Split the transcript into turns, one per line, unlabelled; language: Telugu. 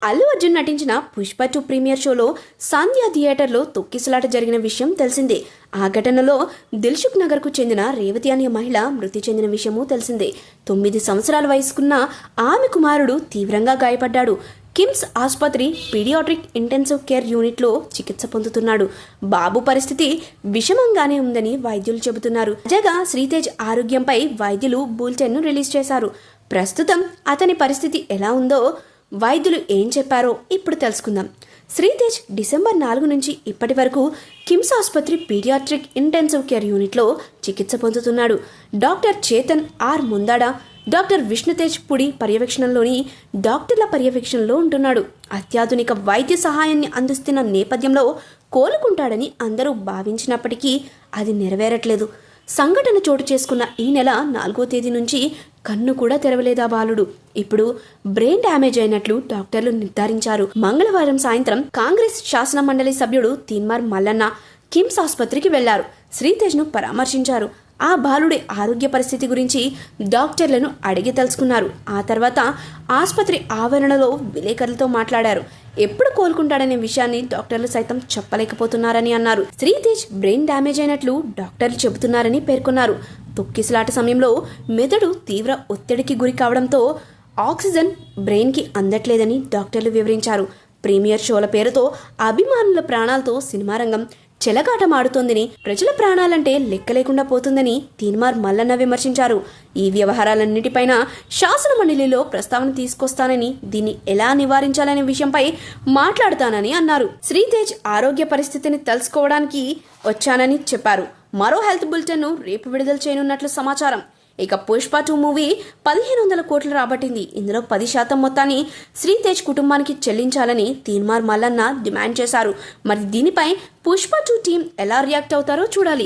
అల్లు అర్జున్ నటించిన పుష్ప 2 ప్రీమియర్ షోలో సంధ్య థియేటర్లో తొక్కిసలాట జరిగిన విషయం తెలిసిందే. ఆ ఘటనలో దిల్సుఖ్ నగర్కు చెందిన రేవతి అనే మహిళ మృతి చెందిన విషయము తెలిసిందే. 9 సంవత్సరాల వయసుకున్న ఆమె కుమారుడు తీవ్రంగా గాయపడ్డాడు. కిమ్స్ ఆసుపత్రి పీడియాట్రిక్ ఇంటెన్సివ్ కేర్ యూనిట్లో చికిత్స పొందుతున్నాడు. బాబు పరిస్థితి విషమంగానే ఉందని వైద్యులు చెబుతున్నారు. తాజాగా శ్రీతేజ్ ఆరోగ్యంపై వైద్యులు బులెటిన్ను రిలీజ్ చేశారు. ప్రస్తుతం అతని పరిస్థితి ఎలా ఉందో వైద్యులు ఏం చెప్పారో ఇప్పుడు తెలుసుకుందాం. శ్రీతేజ్ డిసెంబర్ 4 నుంచి ఇప్పటి వరకు కిమ్స్ ఆసుపత్రి పీడియాట్రిక్ ఇంటెన్సివ్ కేర్ యూనిట్లో చికిత్స పొందుతున్నాడు. Doctor Chetan are ముందాడ, doctor Vishnutej పుడి పర్యవేక్షణలోని డాక్టర్ల పర్యవేక్షణలో ఉంటున్నాడు. అత్యాధునిక వైద్య సహాయాన్ని అందిస్తున్న నేపథ్యంలో కోలుకుంటాడని అందరూ భావించినప్పటికీ అది నెరవేరట్లేదు. సంఘటన చోటు చేసుకున్న ఈ నెల 4వ తేదీ నుంచి కన్ను కూడా తెరవలేదా బాలుడు. ఇప్పుడు బ్రెయిన్ డ్యామేజ్ అయినట్లు డాక్టర్లు నిర్ధారించారు. మంగళవారం సాయంత్రం కాంగ్రెస్ శాసన మండలి సభ్యుడు తీన్మార్ మల్లన్న కిమ్స్ ఆసుపత్రికి వెళ్లారు. శ్రీతేజ్ను పరామర్శించారు. ఆ బాలుడి ఆరోగ్య పరిస్థితి గురించి డాక్టర్లను అడిగి తెలుసుకున్నారు. ఆ తర్వాత ఆసుపత్రి ఆవరణలో విలేకరులతో మాట్లాడారు. ఎప్పుడు కోలుకుంటాడనే విషయాన్ని డాక్టర్లు సైతం చెప్పలేకపోతున్నారని అన్నారు. శ్రీతేజ్ బ్రెయిన్ డ్యామేజ్ అయినట్లు డాక్టర్లు చెబుతున్నారని పేర్కొన్నారు. తొక్కిసలాట సమయంలో మెదడు తీవ్ర ఒత్తిడికి గురి కావడంతో ఆక్సిజన్ బ్రెయిన్కి అందట్లేదని డాక్టర్లు వివరించారు. ప్రీమియర్ షోల పేరుతో అభిమానుల ప్రాణాలతో సినిమా రంగం చెలగాటమాడుతోందని, ప్రజల ప్రాణాలంటే లెక్క లేకుండా పోతుందని తీన్మార్ మల్లన్న విమర్శించారు. ఈ వ్యవహారాలన్నిటిపైన శాసన మండలిలో ప్రస్తావన తీసుకొస్తానని, దీన్ని ఎలా నివారించాలనే విషయంపై మాట్లాడతానని అన్నారు. శ్రీతేజ్ ఆరోగ్య పరిస్థితిని తెలుసుకోవడానికి వచ్చానని చెప్పారు. మరో హెల్త్ బులెటిన్ను రేపు విడుదల చేయనున్నట్లు సమాచారం. ఇక పుష్ప 2 మూవీ 1500 కోట్లు రాబట్టింది. ఇందులో 10% మొత్తాన్ని శ్రీతేజ్ కుటుంబానికి చెల్లించాలని తీన్మార్ మల్లన్న డిమాండ్ చేశారు. మరి దీనిపై పుష్ప 2 టీం ఎలా రియాక్ట్ అవుతారో చూడాలి.